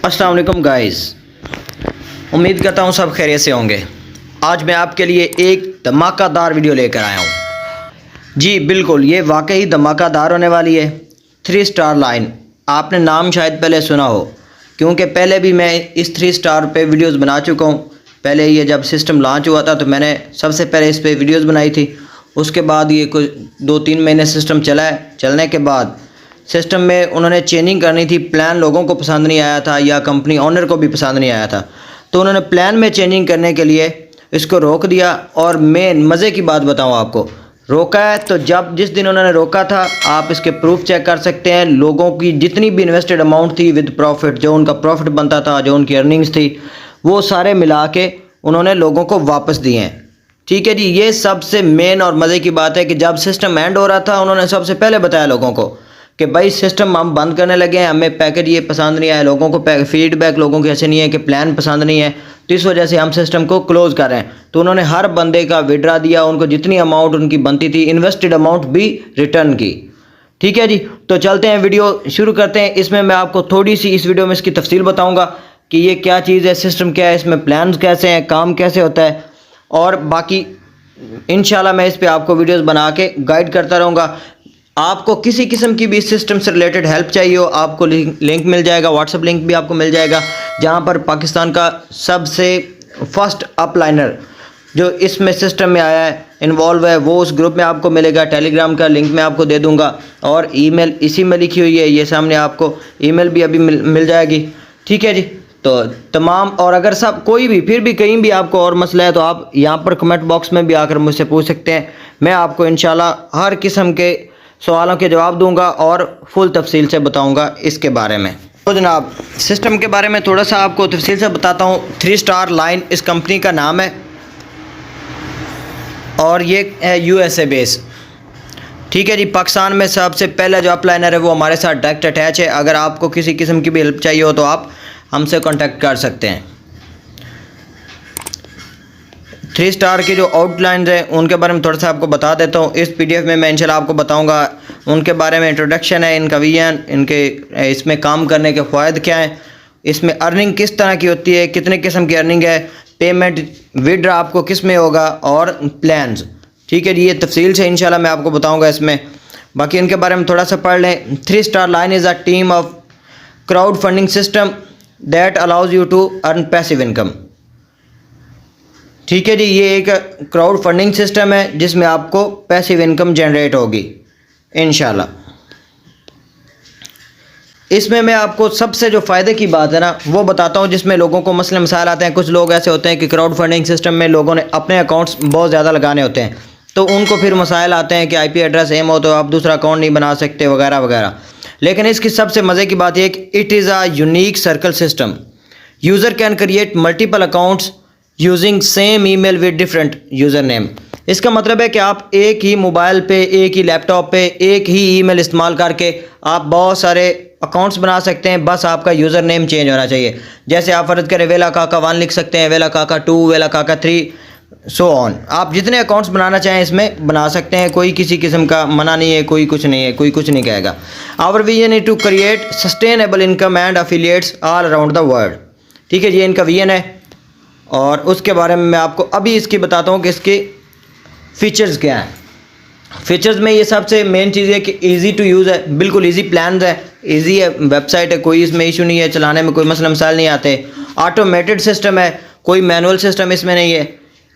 अस्सलाम वालेकुम गाइस, उम्मीद करता हूँ सब खैरियत से होंगे। आज मैं आपके लिए एक धमाकेदार वीडियो लेकर आया हूँ। जी बिल्कुल, ये वाकई धमाकेदार होने वाली है। 3 स्टार लाइन, आपने नाम शायद पहले सुना हो, क्योंकि पहले भी मैं इस 3 स्टार पे वीडियोस बना चुका हूँ। पहले ये जब सिस्टम लॉन्च हुआ था तो मैंने सबसे पहले इस पे वीडियोस बनाई थी। उसके बाद ये कुछ 2-3 महीने सिस्टम चला है। चलने के बाद सिस्टम में उन्होंने चेंजिंग करनी थी। प्लान लोगों को पसंद नहीं आया था या कंपनी ओनर को भी पसंद नहीं आया था, तो उन्होंने प्लान में चेंजिंग करने के लिए इसको रोक दिया। और मेन मज़े की बात बताऊं आपको, रोका है तो जिस दिन उन्होंने रोका था, आप इसके प्रूफ चेक कर सकते हैं। लोगों की जितनी भी इन्वेस्टेड अमाउंट थी विद प्रॉफिट, जो उनका प्रॉफिट बनता था, जो उनकी अर्निंग्स थी, वो सारे मिला के उन्होंने लोगों को वापस दिए हैं। ठीक है जी, ये सबसे मेन और मज़े की बात है कि जब सिस्टम एंड हो रहा था, उन्होंने सबसे पहले बताया लोगों को कि भाई सिस्टम हम बंद करने लगे हैं, हमें पैकेज ये पसंद नहीं आया, लोगों को फीडबैक लोगों के ऐसे नहीं है कि प्लान पसंद नहीं है, तो इस वजह से हम सिस्टम को क्लोज़ कर रहे हैं। तो उन्होंने हर बंदे का विड्रा दिया, उनको जितनी अमाउंट उनकी बनती थी, इन्वेस्टेड अमाउंट भी रिटर्न की। ठीक है जी, तो चलते हैं, वीडियो शुरू करते हैं। इसमें मैं आपको थोड़ी सी इस वीडियो में इसकी तफसील बताऊँगा कि ये क्या चीज़ है, सिस्टम क्या है, इसमें प्लान कैसे हैं, काम कैसे होता है, और बाकी इंशाल्लाह मैं इस पे आपको वीडियोस बना के गाइड करता रहूँगा। आपको किसी किस्म की भी इस सिस्टम से रिलेटेड हेल्प चाहिए हो, आपको लिंक मिल जाएगा, व्हाट्सएप लिंक भी आपको मिल जाएगा, जहां पर पाकिस्तान का सबसे फर्स्ट अपलाइनर जो इसमें सिस्टम में आया है, इन्वॉल्व है, वो उस ग्रुप में आपको मिलेगा। टेलीग्राम का लिंक मैं आपको दे दूंगा, और ईमेल इसी में लिखी हुई है, ये सामने आपको ईमेल भी अभी मिल जाएगी। ठीक है जी, तो तमाम, और अगर सब कोई भी फिर भी कहीं भी आपको और मसला है तो आप यहाँ पर कमेंट बॉक्स में भी आकर मुझसे पूछ सकते हैं। मैं आपको इंशाल्लाह हर किस्म के सवालों के जवाब दूंगा और फुल तफसील से बताऊंगा इसके बारे में। तो जनाब, सिस्टम के बारे में थोड़ा सा आपको तफसील से बताता हूँ। 3 स्टार लाइन इस कंपनी का नाम है, और ये है USA बेस। ठीक है जी, पाकिस्तान में सबसे पहला जो अपलाइनर है वो हमारे साथ डायरेक्ट अटैच है। अगर आपको किसी किस्म की भी हेल्प चाहिए हो तो आप हमसे कॉन्टैक्ट कर सकते हैं। 3 स्टार की जो आउटलाइंस हैं उनके बारे में थोड़ा सा आपको बता देता हूँ। इस PDF में मैं इंशाल्लाह आपको बताऊँगा उनके बारे में। इंट्रोडक्शन है, इनका विजन, इनके इसमें काम करने के फ़ायदे क्या हैं, इसमें अर्निंग किस तरह की होती है, कितने किस्म की अर्निंग है, पेमेंट विड्रा आपको किस में होगा, और प्लान्स। ठीक है जी, ये तफसील से इंशाल्लाह मैं आपको बताऊँगा इसमें। बाकी इनके बारे में थोड़ा सा पढ़ लें। 3 star line is a team of crowd funding system that allows you to earn passive income. ठीक है जी, ये एक क्राउड फंडिंग सिस्टम है जिसमें आपको पैसिव इनकम जनरेट होगी इंशाल्लाह। इसमें मैं आपको सबसे जो फ़ायदे की बात है ना वो बताता हूँ, जिसमें लोगों को मसले मसाइल आते हैं। कुछ लोग ऐसे होते हैं कि क्राउड फंडिंग सिस्टम में लोगों ने अपने अकाउंट्स बहुत ज़्यादा लगाने होते हैं, तो उनको फिर मसाइल आते हैं कि IP एड्रेस सेम हो तो आप दूसरा अकाउंट नहीं बना सकते वगैरह वगैरह। लेकिन इसकी सबसे मज़े की बात यह है कि it is a unique circle system. User can create multiple accounts using same email with different user name. इसका मतलब है कि आप एक ही मोबाइल पे, एक ही लैपटॉप पे, एक ही ईमेल इस्तेमाल करके आप बहुत सारे अकाउंट्स बना सकते हैं। बस आपका यूज़र नेम चेंज होना चाहिए। जैसे आप फ़र्ज़ करें वेला काका 1 लिख सकते हैं, वेला काका 2, वेला काका 3, सो ऑन। आप जितने अकाउंट्स बनाना चाहें इसमें बना सकते हैं, कोई किसी किस्म का मना नहीं है, कोई कुछ नहीं है, कोई कुछ नहीं कहेगा। Our vision is to create sustainable income and affiliates all around the world. ठीक है, ये इनका विजन है, और उसके बारे में मैं आपको अभी इसकी बताता हूँ कि इसके फीचर्स क्या हैं। फीचर्स में ये सबसे मेन चीज़ है कि इजी टू यूज़ है, बिल्कुल इजी प्लान है, इजी है, वेबसाइट है, कोई इसमें इशू नहीं है, चलाने में कोई मसला मसाइल नहीं आते। ऑटोमेटेड सिस्टम है, कोई मैनुअल सिस्टम इसमें नहीं है।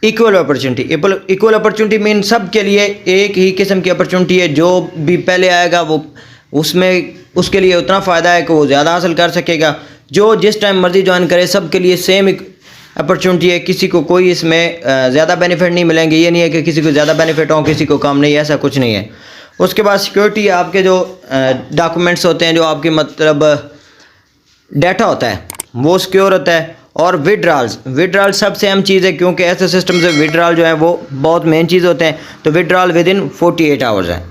इक्वल अपॉर्चुनिटी मीन सब के लिए एक ही किस्म की अपॉर्चुनिटी है। जो भी पहले आएगा वो उसमें उसके लिए उतना फ़ायदा है कि वो ज़्यादा हासिल कर सकेगा। जो जिस टाइम मर्जी ज्वाइन करे, सब के लिए सेम अपॉर्चुनिटी है। किसी को कोई इसमें ज़्यादा बेनिफिट नहीं मिलेंगे। ये नहीं है कि किसी को ज़्यादा बेनिफिट हो, किसी को कम नहीं, ऐसा कुछ नहीं है। उसके बाद सिक्योरिटी, आपके जो डॉक्यूमेंट्स होते हैं, जो आपकी मतलब डाटा होता है वो सिक्योर होता है। और विड्रॉल सबसे अहम चीज़ है, क्योंकि ऐसे सिस्टम से विड्रॉल जो है वो बहुत मेन चीज़ होते हैं। तो विड्रॉल विद इन 48 आवर्स है।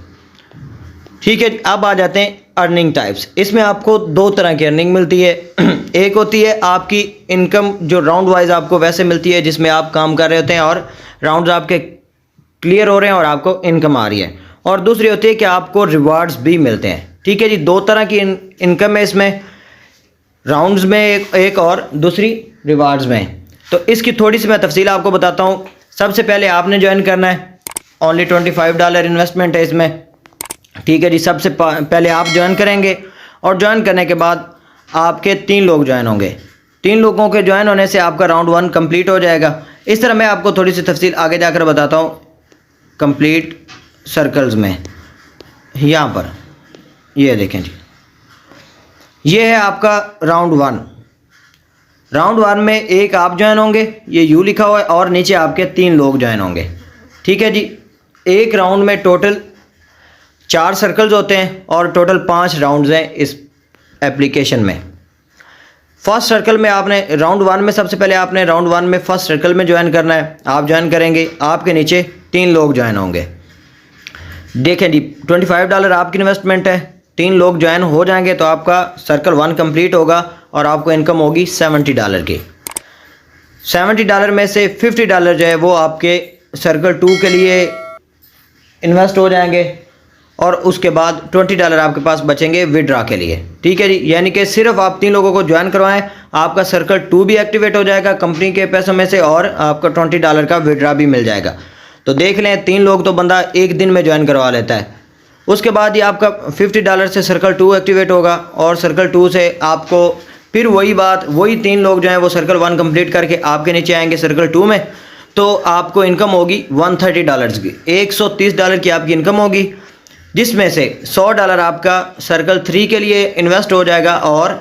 ठीक है, अब आ जाते हैं अर्निंग टाइप्स। इसमें आपको 2 तरह की अर्निंग मिलती है। एक होती है आपकी इनकम जो राउंड वाइज आपको वैसे मिलती है, जिसमें आप काम कर रहे होते हैं और राउंड्स आपके क्लियर हो रहे हैं और आपको इनकम आ रही है। और दूसरी होती है कि आपको रिवार्ड्स भी मिलते हैं। ठीक है जी, 2 तरह की इनकम है इसमें। राउंड्स में एक और दूसरी रिवार्ड्स में। तो इसकी थोड़ी सी मैं तफसील आपको बताता हूँ। सबसे पहले आपने ज्वाइन करना है, ओनली $25 इन्वेस्टमेंट है इसमें, ठीक है जी। सबसे पहले आप ज्वाइन करेंगे और ज्वाइन करने के बाद आपके 3 लोग ज्वाइन होंगे। 3 लोगों के ज्वाइन होने से आपका राउंड 1 कंप्लीट हो जाएगा। इस तरह मैं आपको थोड़ी सी तफसील आगे जाकर बताता हूँ। कंप्लीट सर्कल्स में यहाँ पर ये देखें जी, ये है आपका राउंड 1। राउंड 1 में एक आप ज्वाइन होंगे, ये यू लिखा हुआ है, और नीचे आपके 3 लोग ज्वाइन होंगे, ठीक है जी। एक राउंड में टोटल 4 सर्कल्स होते हैं और टोटल 5 राउंड्स हैं इस एप्लीकेशन में। फर्स्ट सर्कल में आपने राउंड 1 में सबसे पहले आपने राउंड 1 में फर्स्ट सर्कल में ज्वाइन करना है। आप ज्वाइन करेंगे, आपके नीचे 3 लोग ज्वाइन होंगे। देखें जी, $25 आपकी इन्वेस्टमेंट है, 3 लोग ज्वाइन हो जाएंगे तो आपका सर्कल 1 कंप्लीट होगा और आपको इनकम होगी $70 की। $70 में से $50 जो है वो आपके सर्कल 2 के लिए इन्वेस्ट हो जाएंगे और उसके बाद $20 आपके पास बचेंगे विड्रा के लिए, ठीक है जी। यानी कि सिर्फ आप 3 लोगों को ज्वाइन करवाएं, आपका सर्कल 2 भी एक्टिवेट हो जाएगा कंपनी के पैसों में से और आपका $20 का विड्रा भी मिल जाएगा। तो देख लें, 3 लोग तो बंदा एक दिन में ज्वाइन करवा लेता है। उसके बाद ये आपका $50 से सर्कल 2 एक्टिवेट होगा और सर्कल 2 से आपको फिर वही बात, वही 3 लोग जो हैं वो सर्कल 1 कंप्लीट करके आपके नीचे आएंगे सर्कल 2 में, तो आपको इनकम होगी $130 की, $130 की आपकी इनकम होगी, जिसमें से $100 आपका सर्कल 3 के लिए इन्वेस्ट हो जाएगा और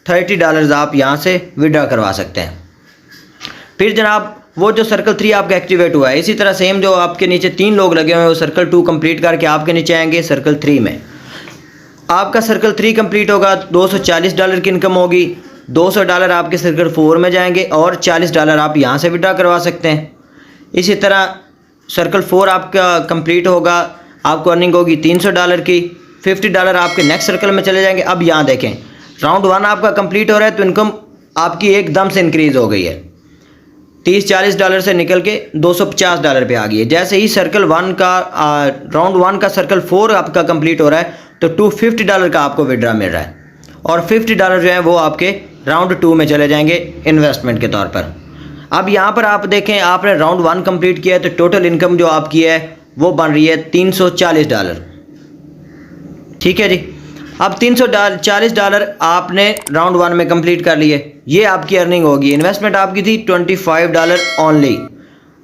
$30 आप यहाँ से विड्रा करवा सकते हैं। फिर जनाब वो जो सर्कल 3 आपका एक्टिवेट हुआ है, इसी तरह सेम जो आपके नीचे 3 लोग लगे हुए हैं वो सर्कल 2 कंप्लीट करके आपके नीचे आएंगे सर्कल 3 में। आपका सर्कल 3 कंप्लीट होगा, $240 की इनकम होगी, $200 आपके सर्कल 4 में जाएंगे और $40 आप यहाँ से विड्रा करवा सकते हैं। इसी तरह सर्कल 4 आपका कंप्लीट होगा, आपको अर्निंग होगी $300 की, $50 आपके नेक्स्ट सर्कल में चले जाएंगे। अब यहाँ देखें, राउंड 1 आपका कंप्लीट हो रहा है तो इनकम आपकी एकदम से इंक्रीज़ हो गई है, $30-40 से निकल के $250 पे आ गई है। जैसे ही सर्कल 1 का राउंड 1 का सर्कल 4 आपका कंप्लीट हो रहा है तो $250 का आपको विड्रा मिल रहा है और $50 जो है वो आपके राउंड 2 में चले जाएंगे इन्वेस्टमेंट के तौर पर। अब यहाँ पर आप देखें, आपने राउंड 1 कंप्लीट किया है तो टोटल इनकम जो आपकी है वो बन रही है $340, ठीक है जी। अब $340 आपने राउंड 1 में कंप्लीट कर लिए, ये आपकी अर्निंग होगी। इन्वेस्टमेंट आपकी थी $25 ओनली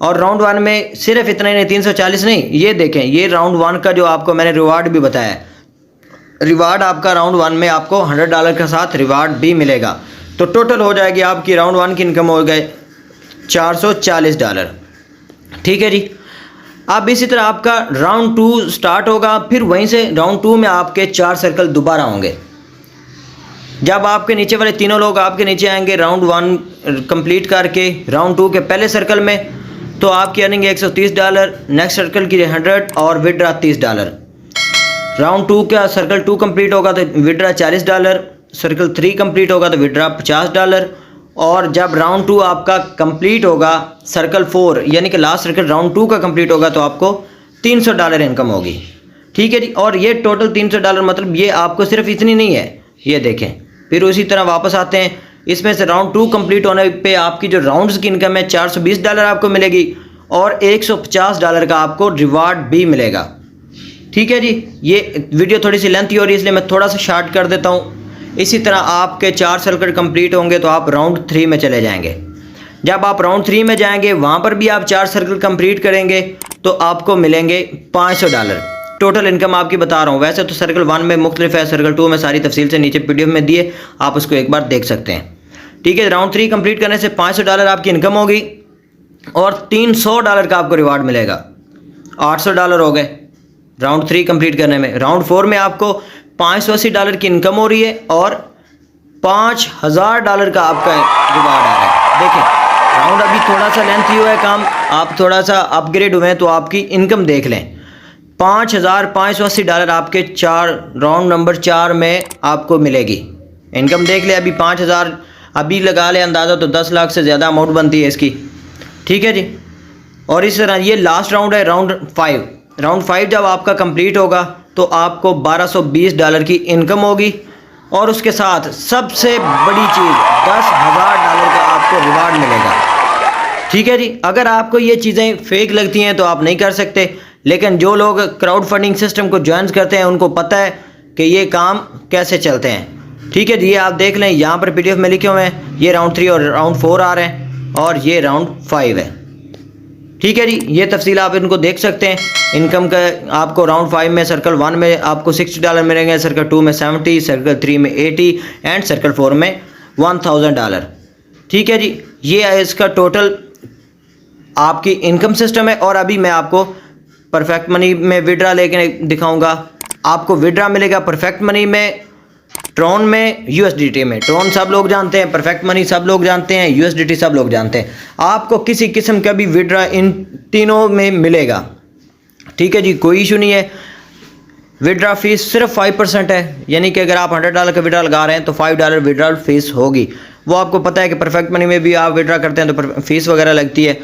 और राउंड 1 में सिर्फ इतना ही नहीं, 340 नहीं, ये देखें, ये राउंड 1 का जो आपको मैंने रिवार्ड भी बताया है, रिवार्ड आपका राउंड 1 में आपको $100 के साथ रिवार्ड भी मिलेगा। तो टोटल हो जाएगी आपकी राउंड 1 की इनकम हो गए $440, ठीक है जी। अब इसी तरह आपका राउंड 2 स्टार्ट होगा, फिर वहीं से राउंड 2 में आपके 4 सर्कल दोबारा होंगे। जब आपके नीचे वाले तीनों लोग आपके नीचे आएंगे राउंड 1 कंप्लीट करके राउंड 2 के पहले सर्कल में, तो आपकी अर्निंग $130, नेक्स्ट सर्कल की 100 और विड्रा $30। राउंड 2 का सर्कल 2 कंप्लीट होगा तो विड्रा $40, सर्कल 3 कंप्लीट होगा तो विड्रा $50 और जब राउंड 2 आपका कंप्लीट होगा सर्कल 4 यानी कि लास्ट सर्कल राउंड 2 का कंप्लीट होगा तो आपको $300 इनकम होगी, ठीक है जी। और ये टोटल $300 मतलब ये आपको सिर्फ इतनी नहीं है, ये देखें। फिर उसी तरह वापस आते हैं, इसमें से राउंड 2 कंप्लीट होने पे आपकी जो राउंड्स की इनकम है $420 आपको मिलेगी और $150 का आपको रिवार्ड भी मिलेगा, ठीक है जी। ये वीडियो थोड़ी सी लेंथी हो रही है इसलिए मैं थोड़ा सा शार्ट कर देता हूँ। इसी तरह आपके 4 सर्कल कंप्लीट होंगे तो आप राउंड 3 में चले जाएंगे। जब आप राउंड 3 में जाएंगे वहाँ पर भी आप 4 सर्कल कंप्लीट करेंगे तो आपको मिलेंगे $500। टोटल इनकम आपकी बता रहा हूँ, वैसे तो सर्कल 1 में मुख्तलिफ है, सर्कल 2 में सारी तफसील से नीचे PDF में दिए, आप उसको एक बार देख सकते हैं, ठीक है। राउंड 3 कंप्लीट करने से $500 आपकी इनकम होगी और $300 का आपको रिवार्ड मिलेगा, $800 हो गए राउंड 3 कंप्लीट करने में। राउंड 4 में आपको $580 की इनकम हो रही है और $5000 का आपका रिवार्ड आ रहा है। देखें राउंड अभी थोड़ा सा लेंथी हुआ है काम, आप थोड़ा सा अपग्रेड हुए हैं तो आपकी इनकम देख लें, $5580 आपके राउंड नंबर 4 में आपको मिलेगी इनकम। देख ले अभी 5000 अभी लगा ले अंदाज़ा तो 10 लाख से ज़्यादा अमाउंट बनती है इसकी, ठीक है जी। और इस तरह ये लास्ट राउंड है राउंड 5। राउंड 5 जब आपका कंप्लीट होगा तो आपको $1220 की इनकम होगी और उसके साथ सबसे बड़ी चीज़ $10,000 का आपको रिवार्ड मिलेगा। ठीक है जी। अगर आपको ये चीज़ें फेक लगती हैं तो आप नहीं कर सकते, लेकिन जो लोग क्राउड फंडिंग सिस्टम को ज्वाइन करते हैं उनको पता है कि ये काम कैसे चलते हैं। ठीक है जी। ये आप देख लें, यहाँ पर PDF में लिखे हुए हैं, ये राउंड 3 और राउंड 4 आ रहे हैं और ये राउंड 5 है। ठीक है जी। ये तफसील आप इनको देख सकते हैं। इनकम का आपको राउंड 5 में सर्कल 1 में आपको $60 मिलेंगे, सर्कल 2 में 70, सर्कल 3 में 80 एंड सर्कल 4 में $1000। ठीक है जी। ये है इसका टोटल आपकी इनकम सिस्टम है। और अभी मैं आपको परफेक्ट मनी में विड्रा लेके दिखाऊंगा। आपको विड्रा मिलेगा परफेक्ट मनी में, ट्रॉन में, USDT में। ट्रॉन सब लोग जानते हैं, परफेक्ट मनी सब लोग जानते हैं, USDT सब लोग जानते हैं। आपको किसी किस्म का भी विड्रा इन तीनों में मिलेगा। ठीक है जी। कोई इशू नहीं है। विड्रा फीस सिर्फ 5% है, यानी कि अगर आप $100 का विड्रा लगा रहे हैं तो $5 विड्रा फीस होगी। वो आपको पता है कि परफेक्ट मनी में भी आप विड्रा करते हैं तो फीस वगैरह लगती है।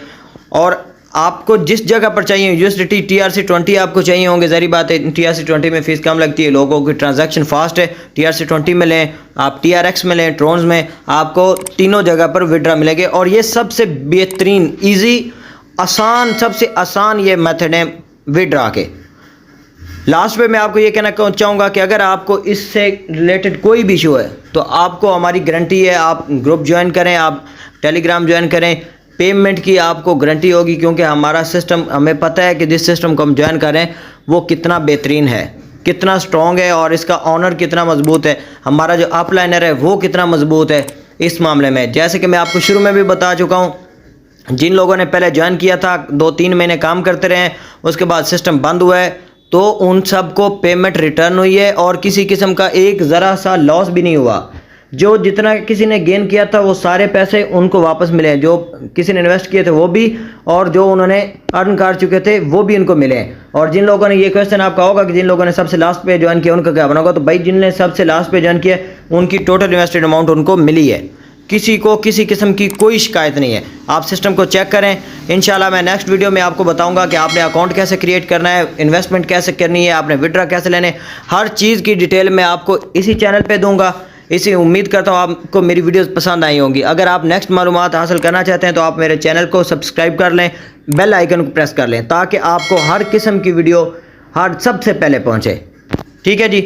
और आपको जिस जगह पर चाहिए, USDT TRC20 आपको चाहिए होंगे, ज़ाहिर बात है TRC20 में फ़ीस कम लगती है, लोगों की ट्रांजैक्शन फास्ट है। TRC20 में लें, आप TRX में लें, ट्रोन्स में, आपको तीनों जगह पर विड्रा मिलेंगे। और ये सबसे बेहतरीन, ईजी, आसान, सबसे आसान ये मेथड है विड्रा के। लास्ट पे मैं आपको ये कहना चाहूँगा कि अगर आपको इससे रिलेटेड कोई भी इशू है तो आपको हमारी गारंटी है, आप ग्रुप ज्वाइन करें, आप टेलीग्राम ज्वाइन करें, पेमेंट की आपको गारंटी होगी, क्योंकि हमारा सिस्टम, हमें पता है कि जिस सिस्टम को हम ज्वाइन करें वो कितना बेहतरीन है, कितना स्ट्रॉन्ग है और इसका ऑनर कितना मजबूत है, हमारा जो अपलाइनर है वो कितना मजबूत है इस मामले में। जैसे कि मैं आपको शुरू में भी बता चुका हूँ, जिन लोगों ने पहले ज्वाइन किया था 2-3 महीने काम करते रहे, उसके बाद सिस्टम बंद हुआ है, तो उन सबको पेमेंट रिटर्न हुई है और किसी किस्म का एक ज़रा सा लॉस भी नहीं हुआ। जो जितना किसी ने गेन किया था वो सारे पैसे उनको वापस मिले हैं, जो किसी ने इन्वेस्ट किए थे वो भी, और जो उन्होंने अर्न कर चुके थे वो भी उनको मिले हैं। और जिन लोगों ने, ये क्वेश्चन आपका होगा कि जिन लोगों ने सबसे लास्ट पे ज्वाइन किया उनका क्या बना होगा, तो भाई जिनने सबसे लास्ट पे ज्वाइन किया उनकी टोटल इन्वेस्टेड अमाउंट उनको मिली है, किसी को किसी किस्म की कोई शिकायत नहीं है। आप सिस्टम को चेक करें। इंशाल्लाह मैं नेक्स्ट वीडियो में आपको बताऊंगा कि आपने अकाउंट कैसे क्रिएट करना है, इन्वेस्टमेंट कैसे करनी है, आपने विड्रा कैसे लेने, हर चीज़ की डिटेल मैं आपको इसी चैनल पे दूंगा। इसी उम्मीद करता हूँ आपको मेरी वीडियोस पसंद आई होंगी। अगर आप नेक्स्ट मालूमात हासिल करना चाहते हैं तो आप मेरे चैनल को सब्सक्राइब कर लें, बेल आइकन को प्रेस कर लें, ताकि आपको हर किस्म की वीडियो हर सबसे पहले पहुँचे। ठीक है जी।